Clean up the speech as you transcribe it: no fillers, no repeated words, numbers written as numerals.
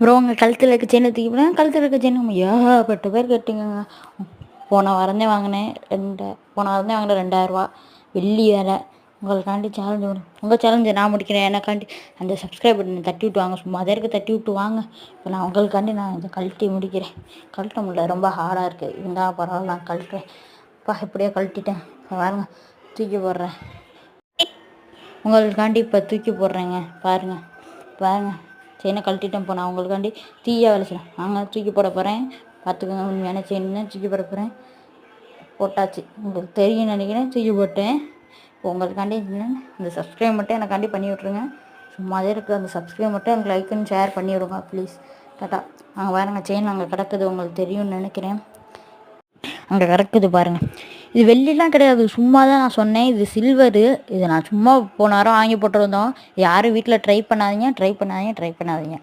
Bro உங்கள் கழுத்தில் இருக்க செயினை தூக்கி போனால் கழுத்தில் இருக்க செயின் ஏகப்பட்ட பேர் கேட்டுங்க. போன வாரந்தே வாங்கினேன் போன வாரந்தே வாங்கினேன் 2000 வெள்ளி வேறு. உங்களுக்காண்டி சேலஞ்சு வரும். உங்கள் சேலஞ்சை நான் முடிக்கிறேன். எனக்காண்டி அந்த சப்ஸ்கிரைப் பண்ணி தட்டி விட்டு வாங்க. சும்மா அதே இருக்க தட்டி விட்டு வாங்க. இப்போ நான் உங்களுக்காண்டி நான் இதை கழட்டி முடிக்கிறேன். கழட்ட முடியல, ரொம்ப ஹார்டாக இருக்குது. இருந்தால் பரவாயில்ல, நான் கழட்டுறேன். அப்பா எப்படியோ கழட்டிட்டேன். இப்போ பாருங்க, தூக்கி போடுறேன். உங்களுக்காண்டி இப்போ தூக்கி போடுறேங்க. பாருங்கள் செயினை கழட்டிட்டேன். இப்போ நான் உங்களுக்காண்டி தீயாக வேலை நாங்கள் தூக்கி போட போகிறேன். பார்த்துக்கோங்க, உண்மையான செயின்னு தூக்கி போட போகிறேன். போட்டாச்சு, உங்களுக்கு தெரியும் நினைக்கிறேன். தூக்கி போட்டேன். இப்போ உங்களுக்காண்டி அந்த சப்ஸ்கிரைப் மட்டும் எனக்காண்டி பண்ணி விட்ருங்க. சும்மாதே இருக்குது. அந்த சப்ஸ்கிரைப் மட்டும் எனக்கு லைக் அண்ட் ஷேர் பண்ணி விடுங்க ப்ளீஸ். டாட்டா. அங்கே பாருங்கள், செயின் அங்கே கிடக்குது, உங்களுக்கு தெரியும்னு நினைக்கிறேன். அங்கே கிடக்குது பாருங்கள். இது வெள்ளிலாம் கிடையாது, சும்மா தான் நான் சொன்னேன். இது சில்வரு. இது நான் சும்மா போன வாரம் வாங்கி போட்டிருந்தோம். யாரும் வீட்டில் ட்ரை பண்ணாதீங்க.